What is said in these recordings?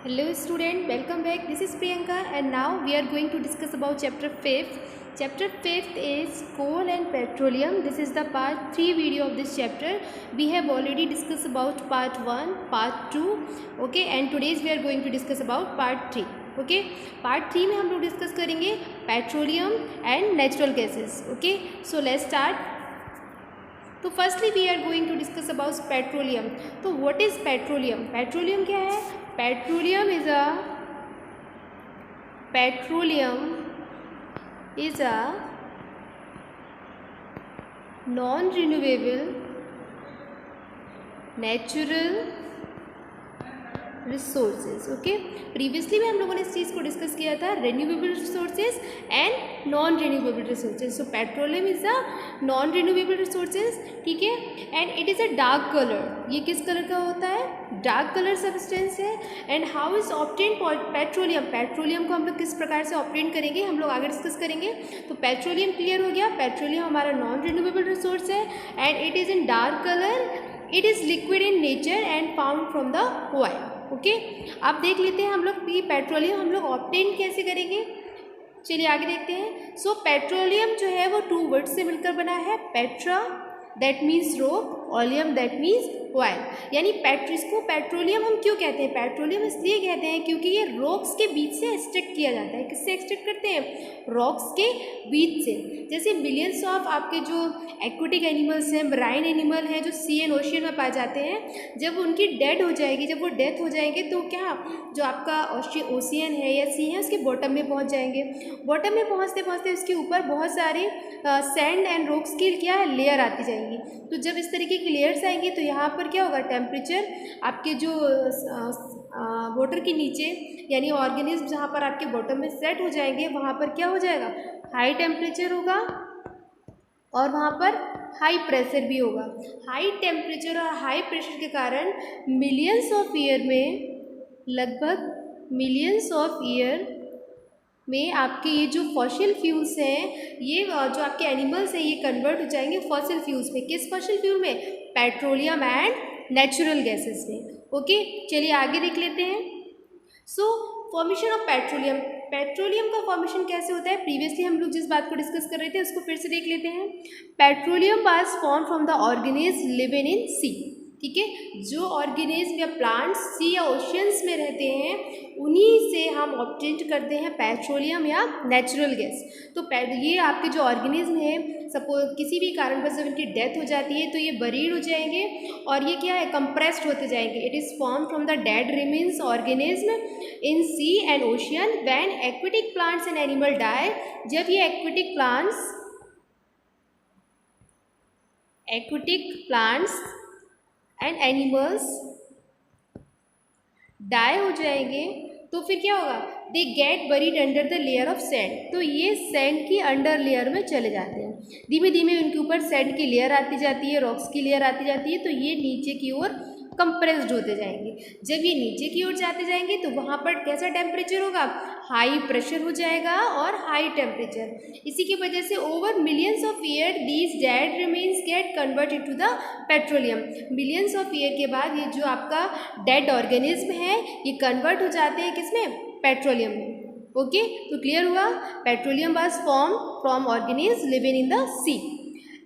Hello student, welcome back. This is Priyanka and now we are going to discuss about chapter 5th. Chapter 5th is coal and petroleum. This is the part 3 video of this chapter. We have already discussed about part 1, part 2, okay, and today's we are going to discuss about part 3. Okay part 3 में हम लोग discuss करेंगे petroleum and natural gases. Okay so let's start. तो firstly we are going to discuss about petroleum. तो what is petroleum? Petroleum क्या है? Petroleum is a non-renewable natural resources. Okay previously भी हम लोगों ने इस चीज़ को डिस्कस किया था, renewable resources and non renewable resources. So petroleum is a non renewable resources, ठीक है, and it is a dark colour. ये किस कलर का होता है? डार्क कलर सब्सटेंस है. And how is obtain petroleum? Petroleum को हम लोग किस प्रकार से ऑब्टेन करेंगे हम लोग आगे डिस्कस करेंगे. तो पेट्रोलियम क्लियर हो गया. पेट्रोलियम हमारा नॉन रिन्यूएबल रिसोर्स है and it is in dark colour. It is liquid in nature and found from the oil. Okay अब देख लेते हैं हम लोग कि पेट्रोलियम हम लोग ऑब्टेन कैसे करेंगे. चलिए आगे देखते हैं. सो पेट्रोलियम जो है वो 2 वर्ड से मिलकर बना है. Petra that means rock, oleum that means oil. यानी इसको पेट्रोलियम हम क्यों कहते हैं? पेट्रोलियम इसलिए कहते हैं क्योंकि ये रॉक्स के बीच से एक्सट्रैक्ट किया जाता है. किससे एक्सट्रैक्ट करते हैं? रॉक्स के बीच से. जैसे मिलियंस ऑफ आपके जो एक्वेटिक एनिमल्स हैं, मराइन एनिमल हैं जो सी एंड ओशियन में पाए जाते हैं, जब उनकी डेड हो जाएगी, जब वो डेथ हो जाएंगे तो क्या जो आपका ओशियन है या सी है उसके बॉटम में पहुंच जाएंगे. बॉटम में पहुंचते पहुंचते उसके ऊपर बहुत सारे सैंड एंड रॉक्स की क्या है लेयर आती जाएंगी. तो जब इस तरीके की लेयर्स आएंगी तो यहाँ पर क्या होगा? टेम्परेचर आपके जो वाटर के नीचे यानी ऑर्गेनिज्म जहाँ पर आपके बॉटम में सेट हो जाएंगे वहाँ पर क्या हो जाएगा? हाई टेम्परेचर होगा और वहाँ पर हाई प्रेशर भी होगा. हाई टेम्परेचर और हाई प्रेशर के कारण मिलियंस ऑफ ईयर में आपके ये जो फॉसिल फ्यूल्स हैं, ये जो आपके एनिमल्स हैं ये कन्वर्ट हो जाएंगे फॉसिल फ्यूल्स में. किस फॉसिल फ्यूल में? पेट्रोलियम एंड नेचुरल गैसेस में. ओके चलिए आगे देख लेते हैं. सो फॉर्मेशन ऑफ पेट्रोलियम. पेट्रोलियम का फॉर्मेशन कैसे होता है? प्रीवियसली हम लोग जिस बात को डिस्कस कर रहे थे उसको फिर से देख लेते हैं. Petroleum was form from the organism living in sea. ठीक है, जो ऑर्गेनिज्म या प्लांट्स सी या ओशियंस में रहते हैं उन्हीं से हम ऑब्टेन करते हैं पेट्रोलियम या नेचुरल गैस. तो ये आपके जो ऑर्गेनिज्म है सपोज किसी भी कारण पर जब इनकी डेथ हो जाती है तो ये बरीड हो जाएंगे और ये क्या है? कंप्रेस्ड होते जाएंगे. It is form from the dead remains organism in sea and ocean when aquatic plants and animal die. जब ये aquatic plants and animals die हो जाएंगे तो फिर क्या होगा? They get buried under the layer of sand. तो ये सैंड की अंडर लेयर में चले जाते हैं. धीमे धीमे उनके ऊपर सैंड की लेयर आती जाती है, रॉक्स की लेयर आती जाती है, तो ये नीचे की ओर कंप्रेस्ड होते जाएंगे. जब ये नीचे की ओर जाते जाएंगे तो वहाँ पर कैसा टेम्परेचर होगा? हाई प्रेशर हो जाएगा और हाई टेम्परेचर. इसी की वजह से over millions of year these dead remains get converted to the petroleum. Millions of year के बाद ये जो आपका डेड ऑर्गेनिज्म है ये कन्वर्ट हो जाते हैं किसमें? पेट्रोलियम में. ओके तो क्लियर हुआ. Petroleum was form from organism living in the sea.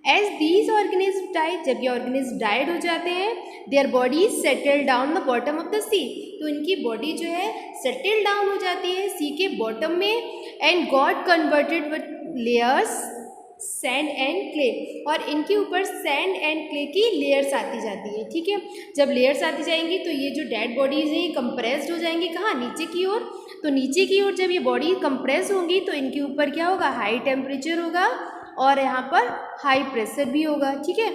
As these organism died, जब ये ऑर्गेनिज्म डाइड हो जाते हैं, their body settle down the bottom of the sea. तो इनकी बॉडी जो है सेटल डाउन हो जाती है सी के बॉटम में and got converted with layers sand and clay. और इनके ऊपर सैंड एंड क्ले की लेयर्स आती जाती है. ठीक है, जब लेयर्स आती जाएंगी तो ये जो डेड बॉडीज़ हैं ये कंप्रेस्ड हो जाएंगी. कहाँ? नीचे की ओर. तो नीचे की ओर जब ये बॉडी कंप्रेस होंगी तो इनके ऊपर क्या होगा? हाई टेम्परेचर होगा और यहाँ पर हाई प्रेशर भी होगा. ठीक है,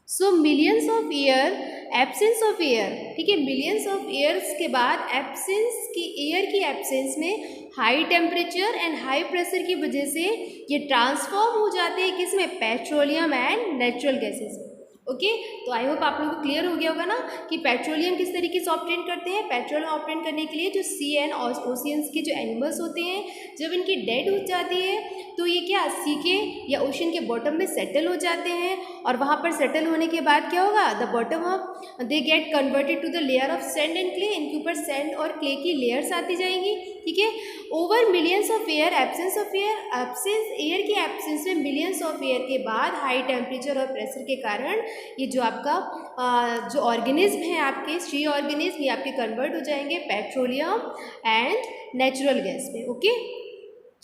so millions of year absence of air. ठीक है, मिलियंस ऑफ ईयर्स के बाद एयर की एब्सेंस में high temperature and high pressure की वजह से ये ट्रांसफॉर्म हो जाते हैं किसमें? Petroleum and natural gases. Okay तो आई होप आप लोगों को क्लियर हो गया होगा ना कि पेट्रोलियम किस तरीके से ऑब्टेन करते हैं. पेट्रोलियम ऑब्टेन करने के लिए जो सी एंड ओशियंस के जो एनिमल्स होते हैं जब इनकी डेड हो जाती है तो ये क्या सी के या ओशन के बॉटम में सेटल हो जाते हैं और वहाँ पर सेटल होने के बाद क्या होगा, the bottom of they get converted to the layer of sand and clay, इनके ऊपर सैंड और क्ले की लेयर्स आती जाएंगी, ठीक है। Over millions of air, absence of air, absence air के एब्सेंस में मिलियंस ऑफ एयर के बाद हाई टेम्परेचर और प्रेशर के कारण ये जो आपका जो ऑर्गेनिज्म है आपके सी ऑर्गेनिज्म, ये आपके कन्वर्ट हो जाएंगे पेट्रोलियम एंड नेचुरल गैस में। ओके,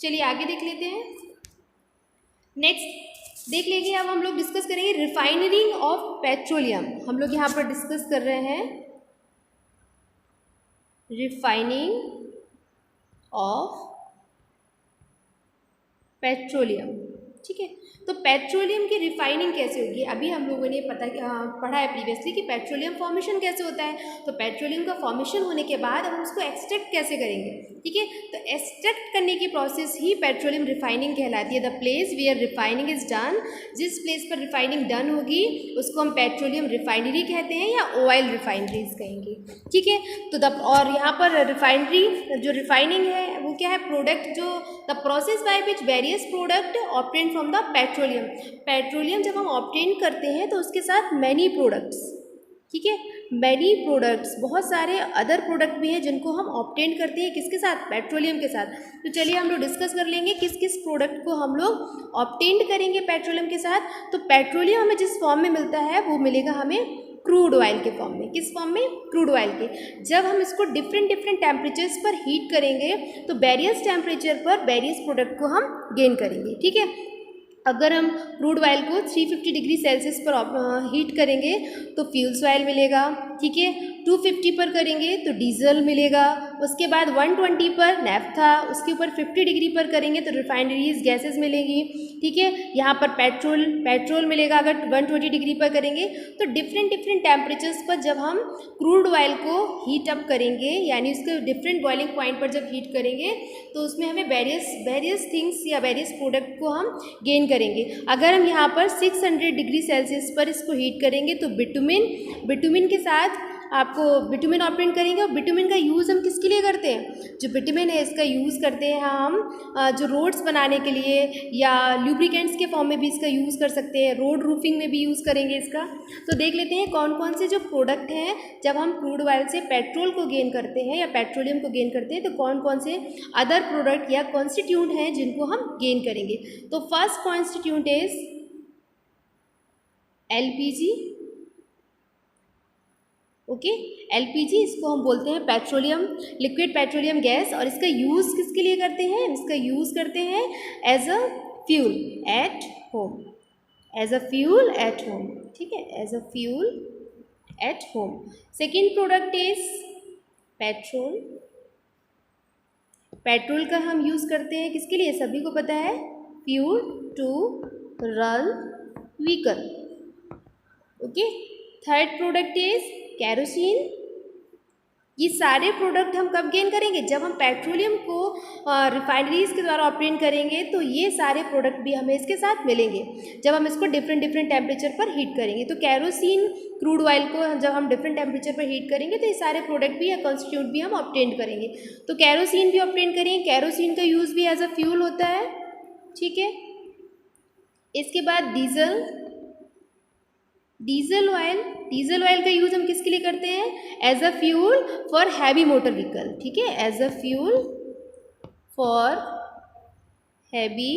चलिए आगे देख लेते हैं। नेक्स्ट देख लेंगे, अब हम लोग डिस्कस करेंगे रिफाइनरिंग ऑफ पेट्रोलियम। हम लोग यहाँ पर डिस्कस कर रहे हैं रिफाइनिंग ऑफ पेट्रोलियम, ठीक है। तो पेट्रोलियम की रिफाइनिंग कैसे होगी, अभी हम लोगों ने पढ़ा है प्रीवियसली कि पेट्रोलियम फॉर्मेशन कैसे होता है। तो पेट्रोलियम का फॉर्मेशन होने के बाद हम उसको एक्सट्रैक्ट कैसे करेंगे, ठीक है। तो एक्सट्रैक्ट करने की प्रोसेस ही पेट्रोलियम रिफाइनिंग कहलाती है। The place where refining is done, जिस प्लेस पर रिफाइनिंग डन होगी उसको हम पेट्रोलियम रिफाइनरी कहते हैं या ऑयल रिफाइनरीज कहेंगे, ठीक है। तो और यहाँ पर रिफाइनरी जो रिफाइनिंग है वो क्या है, प्रोडक्ट जो the process by which various product obtain from the petroleum. Petroleum जब हम ऑब्टेन करते हैं तो उसके साथ मैनी प्रोडक्ट्स, ठीक है, मैनी प्रोडक्ट्स, बहुत सारे अदर प्रोडक्ट भी हैं जिनको हम ऑब्टेन करते हैं किसके साथ, पेट्रोलियम के साथ। तो चलिए हम लोग डिस्कस कर लेंगे किस किस प्रोडक्ट को हम लोग ऑब्टेन करेंगे पेट्रोलियम के साथ। तो पेट्रोलियम हमें जिस फॉर्म में मिलता है वो मिलेगा हमें क्रूड ऑयल के फॉर्म में। किस फॉर्म में, क्रूड ऑयल के। जब हम इसको डिफरेंट डिफरेंट टेम्परेचर्स पर हीट करेंगे तो वेरियस टेम्परेचर पर वेरियस प्रोडक्ट को हम गेन करेंगे, ठीक है। अगर हम क्रूड ऑयल को 350 डिग्री सेल्सियस पर हीट करेंगे तो फ्यूल्स ऑयल मिलेगा, ठीक है। 250 पर करेंगे तो डीजल मिलेगा, उसके बाद 120 पर नैफ्था, उसके ऊपर 50 डिग्री पर करेंगे तो रिफाइनरीज गैसेस मिलेंगी, ठीक है। यहाँ पर पेट्रोल मिलेगा अगर 120 डिग्री पर करेंगे। तो डिफरेंट डिफरेंट टेम्परेचर्स पर जब हम क्रूड ऑयल को हीट अप करेंगे, यानी उसके डिफरेंट बॉइलिंग पॉइंट पर जब हीट करेंगे तो उसमें हमें वेरियस थिंग्स या वेरियस प्रोडक्ट को हम गेन करेंगे। अगर हम यहाँ पर 600 डिग्री सेल्सियस पर इसको हीट करेंगे तो बिटुमिन के साथ आपको बिटुमिन ऑब्टेन करेंगे। और बिटुमिन का यूज़ हम किसके लिए करते हैं, जो बिटुमिन है इसका यूज़ करते हैं हम जो रोड्स बनाने के लिए या ल्यूब्रिकेंट्स के फॉर्म में भी इसका यूज़ कर सकते हैं, रोड रूफिंग में भी यूज़ करेंगे इसका। तो देख लेते हैं कौन कौन से जो प्रोडक्ट हैं जब हम क्रूड ऑयल से पेट्रोल को गेन करते हैं या पेट्रोलियम को गेन करते हैं तो कौन कौन से अदर प्रोडक्ट या कॉन्स्टिट्यूंट हैं जिनको हम गेन करेंगे। तो first constituent is LPG, okay. LPG इसको हम बोलते हैं पेट्रोलियम, लिक्विड पेट्रोलियम गैस। और इसका यूज़ किसके लिए करते हैं, इसका यूज़ करते हैं as a fuel at home, as a fuel at home, ठीक है, as a fuel at home. Second product is petrol. Petrol का हम यूज़ करते हैं किसके लिए, सभी को पता है, fuel to run vehicle, okay. Third product is kerosene. ये सारे प्रोडक्ट हम कब गेन करेंगे, जब हम पेट्रोलियम को रिफाइनरीज के द्वारा ऑब्टेन करेंगे तो ये सारे प्रोडक्ट भी हमें इसके साथ मिलेंगे जब हम इसको डिफरेंट डिफरेंट टेम्परेचर पर हीट करेंगे। तो कैरोसिन क्रूड ऑयल को जब हम डिफरेंट टेम्परेचर पर हीट करेंगे तो ये सारे प्रोडक्ट भी या कॉन्स्टिट्यूट भी हम ऑब्टेन करेंगे। तो कैरोसिन भी ऑब्टेन करेंगे, कैरोसिन का यूज़ भी एज अ फ्यूल होता है, ठीक है। इसके बाद डीजल ऑयल का यूज़ हम किसके लिए करते हैं, as a fuel for heavy motor vehicle, ठीक है, as a fuel for heavy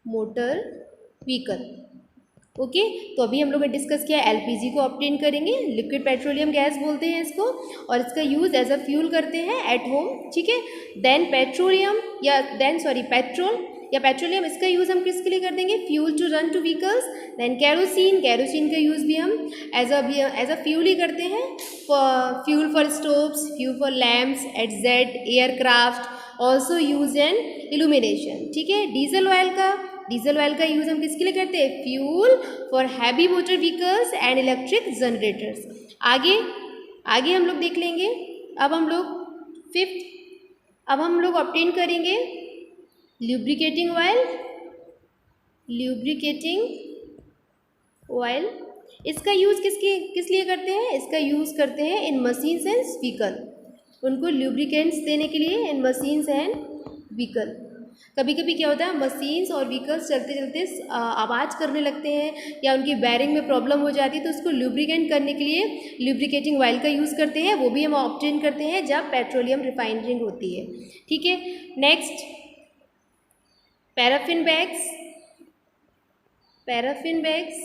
motor vehicle, okay. तो अभी हम लोग ने डिस्कस किया एलपीजी को ऑब्टेन करेंगे, लिक्विड पेट्रोलियम गैस बोलते हैं इसको, और इसका यूज़ एज अ फ्यूल करते हैं एट होम, ठीक है। देन पेट्रोलियम इसका यूज़ हम किसके लिए कर देंगे, fuel to run to vehicles. Then kerosene का यूज़ भी हम एज अ फ्यूल ही करते हैं, fuel for stoves, fuel for lamps at jet aircraft, also use in illumination, ठीक है। डीजल ऑयल का यूज़ हम किसके लिए करते हैं, fuel for heavy motor vehicles and electric generators. आगे हम लोग देख लेंगे। अब हम लोग ऑब्टेन करेंगे ल्यूब्रिकेटिंग ऑयल। इसका यूज़ किस लिए करते हैं, इसका यूज़ करते हैं इन मशीन्स एंड व्हीकल, उनको ल्यूब्रिकेंट्स देने के लिए इन मशीन्स एंड व्हीकल। कभी कभी क्या होता है, मशीन्स और व्हीकल्स चलते चलते आवाज़ करने लगते हैं या उनकी बैरिंग में प्रॉब्लम हो जाती है, तो उसको लुब्रिकेंट करने के लिए लुब्रिकेटिंग ऑयल का यूज़ करते हैं। वो भी हम ऑब्टेन करते हैं जब पेट्रोलियम रिफाइनरिंग होती है। ठीक है, next paraffin bags. Paraffin bags,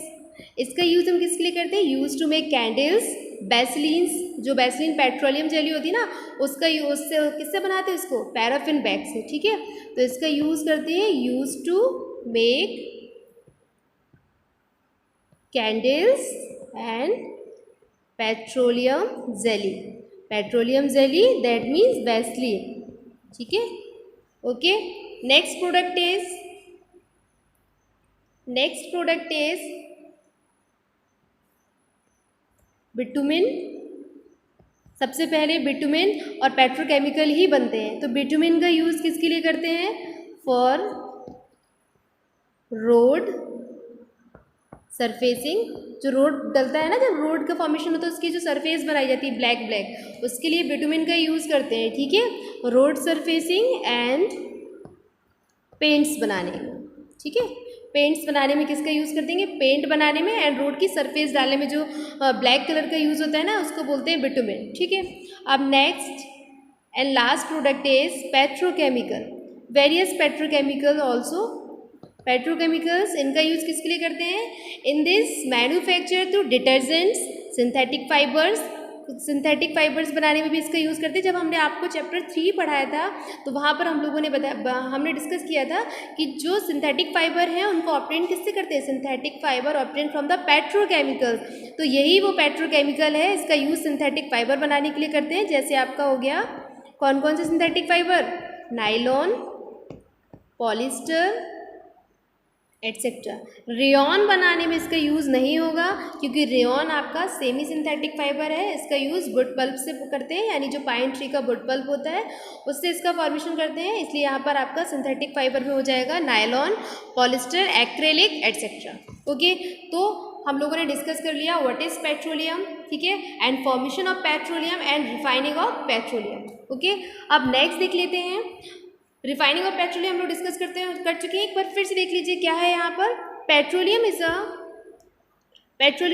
इसका यूज़ हम किसके लिए करते हैं? यूज़ टू मेक कैंडल्स, वैसलीन्स, जो वैसलीन पेट्रोलियम जेली होती है ना, उसका यूज से किससे बनाते हैं इसको? पैराफिन बैग से। ठीक है, तो इसका यूज़ करते हैं use to make candles and petroleum jelly. Petroleum jelly that means Vaseline. ठीक है, okay. Next product is bitumen. सबसे पहले बिटुमिन और पेट्रोकेमिकल ही बनते हैं। तो बिटुमिन का यूज़ किसके लिए करते हैं? For road surfacing. जो रोड डलता है ना, जब रोड का फॉर्मेशन होता है उसकी जो सरफेस बनाई जाती है ब्लैक ब्लैक, उसके लिए बिटुमिन का यूज़ करते हैं। ठीक है, रोड सरफेसिंग एंड पेंट्स बनाने में। ठीक है, पेंट्स बनाने में किसका यूज़ कर देंगे? पेंट बनाने में, एंड रोड की सरफेस डालने में जो ब्लैक कलर का यूज़ होता है ना, उसको बोलते हैं बिटुमिन। ठीक है, अब next and last product is petrochemical. Various petrochemical also. Petrochemicals, इनका यूज़ किसके लिए करते हैं? In this manufacture through detergents, synthetic fibres. Synthetic fibres बनाने में भी इसका यूज़ करते हैं। जब हमने आपको चैप्टर 3 पढ़ाया था तो वहाँ पर हम लोगों ने हमने डिस्कस किया था कि जो सिंथेटिक फाइबर हैं उनको ऑब्टेन किससे करते हैं? Synthetic fibre obtain from the petrochemical. तो यही वो पेट्रोकेमिकल है, इसका यूज़ सिंथेटिक फाइबर बनाने के लिए करते हैं। जैसे आपका हो गया कौन कौन से synthetic fibre? Nylon, polyester etcetera. Rayon बनाने में इसका यूज़ नहीं होगा क्योंकि रेयॉन आपका सेमी सिंथेटिक फाइबर है। इसका यूज़ वुड पल्प से करते हैं, यानी जो पाइन ट्री का वुड पल्प होता है उससे इसका फॉर्मेशन करते हैं। इसलिए यहाँ पर आपका सिंथेटिक फाइबर में हो जाएगा nylon, polyester, acrylic etcetera. Okay, तो हम लोगों ने डिस्कस कर लिया व्हाट इज़ पेट्रोलियम। ठीक है, and formation of petroleum and refining of petroleum. Okay, अब नेक्स्ट देख लेते हैं रिफाइनिंग ऑफ पेट्रोलियम। हम लोग डिस्कस कर चुके हैं। एक बार फिर से देख लीजिए क्या है यहाँ पर। Petroleum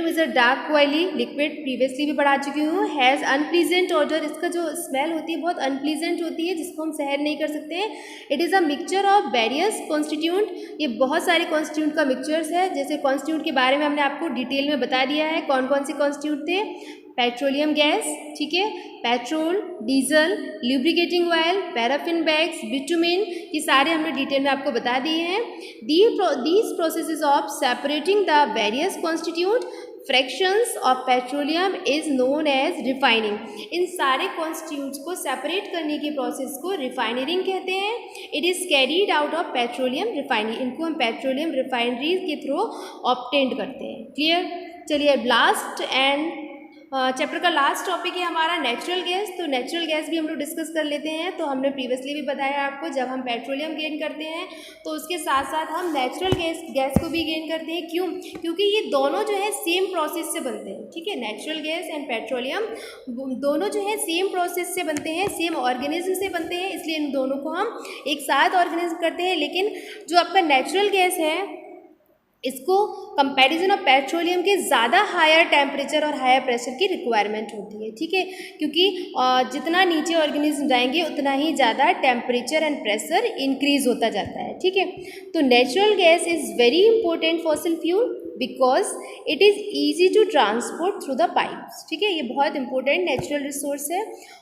is a dark oily liquid, previously भी पढ़ा चुकी हूँ। हैज़ अनप्लीजेंट ऑडर, इसका जो स्मेल होती है बहुत अनप्लीजेंट होती है जिसको हम सहन नहीं कर सकते हैं। It is a mixture of various constituent, ये बहुत सारे कॉन्स्टिट्यूंट का मिक्सचर्स है। जैसे कॉन्स्टिट्यूंट के बारे में हमने आपको डिटेल में बता दिया है कौन कौन से कॉन्स्टिट्यूंट थे। पेट्रोलियम गैस, ठीक है, petrol, diesel, lubricating oil, paraffin wax, bitumen, ये सारे हमने डिटेल में आपको बता दिए हैं। These processes of separating the various constitute fractions of petroleum is known as refining. इन सारे कॉन्स्टिट्यूट्स को सेपरेट करने की प्रोसेस को रिफाइनरिंग कहते हैं। It is carried out of petroleum refinery, इनको हम पेट्रोलियम रिफाइनरी के थ्रू ऑब्टेंड करते हैं। क्लियर? चलिए लास्ट एंड चैप्टर का लास्ट टॉपिक है हमारा नेचुरल गैस। तो नेचुरल गैस भी हम लोग डिस्कस कर लेते हैं। तो हमने प्रीवियसली भी बताया आपको, जब हम पेट्रोलियम गेन करते हैं तो उसके साथ साथ हम नेचुरल गैस को भी गेन करते हैं। क्यों? क्योंकि ये दोनों जो है सेम प्रोसेस से बनते हैं। ठीक है, नेचुरल गैस एंड पेट्रोलियम दोनों जो है सेम प्रोसेस से बनते हैं, सेम ऑर्गेनिज्म से बनते हैं, इसलिए इन दोनों को हम एक साथ ऑर्गेनाइज करते हैं। लेकिन जो आपका नेचुरल गैस है इसको कंपैरिजन ऑफ पेट्रोलियम के ज़्यादा हायर टेम्परेचर और हायर प्रेशर की रिक्वायरमेंट होती है। ठीक है, क्योंकि जितना नीचे ऑर्गेनिज्म जाएंगे उतना ही ज़्यादा टेम्परेचर एंड प्रेशर इंक्रीज होता जाता है। ठीक है, तो natural gas is very important fossil fuel because it is easy to transport through the pipes. ठीक है, ये बहुत इंपॉर्टेंट नेचुरल रिसोर्स है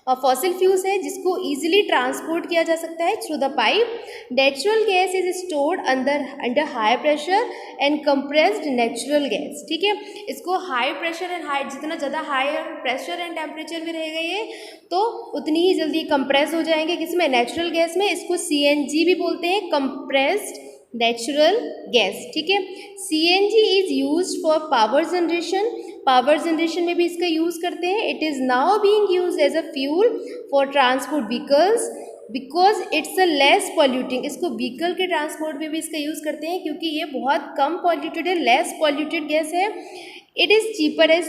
और फॉसिल फ्यूल्स है जिसको ईजिली ट्रांसपोर्ट किया जा सकता है through the pipe. Natural gas is stored under high pressure and compressed natural gas. ठीक है, इसको हाई प्रेशर एंड हाई, जितना ज़्यादा हायर प्रेशर एंड टेम्परेचर में रहेगा ये तो उतनी ही जल्दी कंप्रेस हो जाएंगे। किसमें? नेचुरल गैस में। इसको CNG भी बोलते हैं, कंप्रेस्ड नेचुरल गैस। ठीक है, CNG is use for power generation, power generation में भी इसका यूज़ करते हैं। It is now being use as a fuel for transport vehicles because it's a less polluting, इसको व्हीकल के ट्रांसपोर्ट में भी इसका यूज़ करते हैं क्योंकि ये बहुत कम पॉल्यूटेड है, लेस पॉल्यूटेड गैस है। It is cheaper as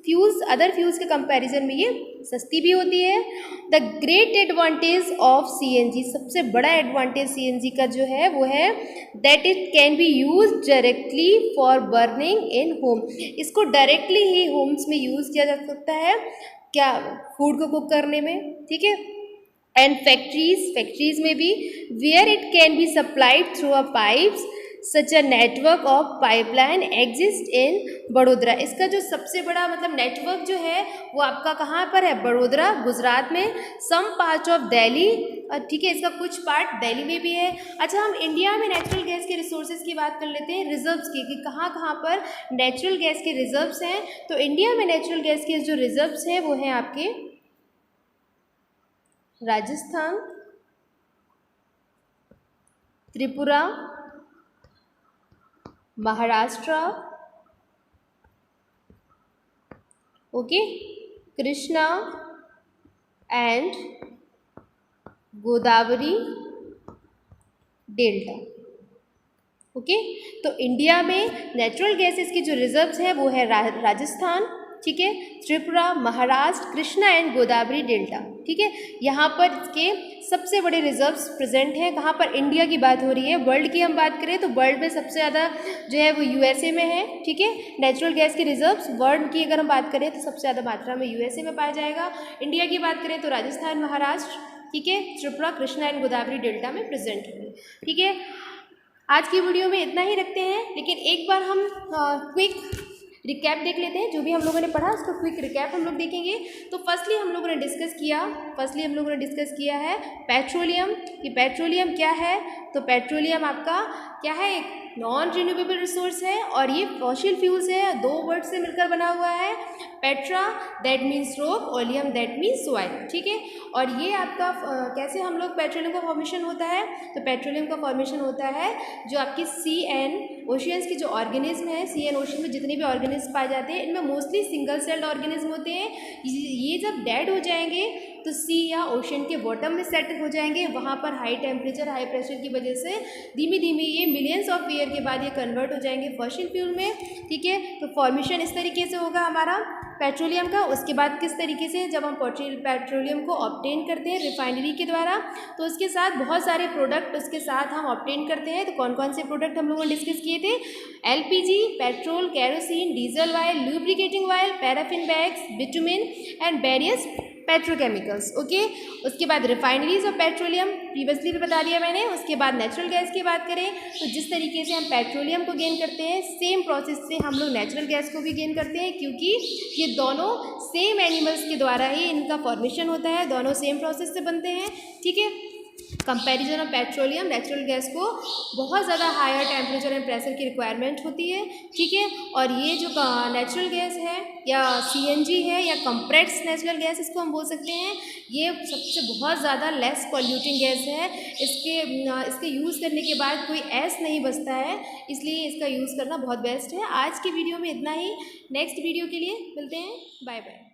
fuels other fuels के कंपैरिजन में ये सस्ती भी होती है। The great advantage of CNG, सबसे बड़ा एडवांटेज CNG का जो है वो है that it can B use directly for burning in home, इसको डायरेक्टली ही होम्स में यूज़ किया जा सकता है, क्या, फूड को कुक करने में, ठीक है। एंड फैक्ट्रीज में भी, where it can be supplied through a pipes such a network of pipeline exist in Vadodara. इसका जो सबसे बड़ा मतलब नेटवर्क जो है वो आपका कहाँ पर है, बड़ोदरा गुजरात में, सम पार्ट ऑफ दिल्ली, ठीक है, इसका कुछ पार्ट दिल्ली में भी है। अच्छा, हम इंडिया में नेचुरल गैस के रिसोर्सेज की बात कर लेते हैं, रिजर्व्स की, कि कहाँ कहाँ पर नेचुरल गैस के रिजर्व्स हैं। तो इंडिया में नेचुरल गैस के जो रिजर्व्स हैं वो हैं आपके Rajasthan, Tripura, Maharashtra, okay, Krishna and Godavari delta, okay. तो इंडिया में नेचुरल गैसेस की जो रिजर्व्स हैं वो है राजस्थान, ठीक है, त्रिपुरा, महाराष्ट्र, कृष्णा एंड गोदावरी डेल्टा, ठीक है। यहाँ पर इसके सबसे बड़े रिजर्व्स प्रेजेंट हैं। कहाँ पर, इंडिया की बात हो रही है। वर्ल्ड की हम बात करें तो वर्ल्ड में सबसे ज़्यादा जो है वो USA में है, ठीक है। नेचुरल गैस के रिजर्व्स वर्ल्ड की अगर हम बात करें तो सबसे ज़्यादा मात्रा में USA में पाया जाएगा। इंडिया की बात करें तो राजस्थान, महाराष्ट्र, ठीक है, त्रिपुरा, कृष्णा एंड गोदावरी डेल्टा में प्रेजेंट होंगे, ठीक है। आज की वीडियो में इतना ही रखते हैं, लेकिन एक बार हम क्विक रिकैप देख लेते हैं, जो भी हम लोगों ने पढ़ा उसका क्विक रिकैप हम लोग देखेंगे। तो फर्स्टली हम लोगों ने डिस्कस किया है पेट्रोलियम, कि पेट्रोलियम क्या है। तो पेट्रोलियम आपका क्या है, एक नॉन रिन्यूएबल रिसोर्स है और ये फॉसिल फ्यूल्स है, दो वर्ड से मिलकर बना हुआ है। Petra that means rock, oleum that means soil, ठीक है। और ये आपका कैसे हम लोग पेट्रोलियम का फॉर्मेशन होता है, तो पेट्रोलियम का फॉर्मेशन होता है जो आपकी सी एंड ओशियंस की जो ऑर्गेनिज्म है, सी एंड ओशन में जितने भी ऑर्गेनिज्म पाए जाते हैं इनमें मोस्टली सिंगल सेल्ड ऑर्गेनिज्म होते हैं। ये जब डेड हो जाएंगे तो सी या ओशन के बॉटम में सेटल हो जाएंगे, वहाँ पर हाई टेम्परेचर हाई प्रेशर की वजह से धीमे धीमे ये मिलियंस ऑफ ईयर के बाद ये कन्वर्ट हो जाएंगे फॉसिल फ्यूल में, ठीक है। तो फॉर्मेशन इस तरीके से होगा हमारा पेट्रोलियम का। उसके बाद किस तरीके से जब हम पेट्रोलियम को ऑब्टेन करते हैं रिफाइनरी के द्वारा, तो उसके साथ बहुत सारे प्रोडक्ट उसके साथ हम ऑब्टेन करते हैं। तो कौन कौन से प्रोडक्ट हम लोगों ने डिस्कस किए थे, LPG, petrol, kerosene, diesel oil, lubricating oil, paraffin wax, bitumen and various petrochemicals, okay. उसके बाद रिफाइनरीज ऑफ पेट्रोलियम प्रीवियसली भी बता दिया मैंने। उसके बाद नेचुरल गैस की बात करें तो जिस तरीके से हम पेट्रोलियम को गेन करते हैं सेम प्रोसेस से हम लोग नेचुरल गैस को भी गेन करते हैं, क्योंकि ये दोनों सेम एनिमल्स के द्वारा ही इनका फॉर्मेशन होता है, दोनों सेम प्रोसेस से बनते हैं, ठीक है। Comparison of petroleum natural gas को बहुत ज़्यादा हायर टेम्परेचर एंड प्रेशर की रिक्वायरमेंट होती है, ठीक है। और ये जो नेचुरल गैस है या CNG है या कंप्रेस्ड नेचुरल गैस इसको हम बोल सकते हैं, ये सबसे बहुत ज़्यादा लेस पॉल्यूटिंग गैस है। इसके यूज़ करने के बाद कोई एस नहीं बचता है, इसलिए इसका यूज़ करना बहुत बेस्ट है। आज की वीडियो में इतना ही, नेक्स्ट वीडियो के लिए मिलते हैं, बाय बाय।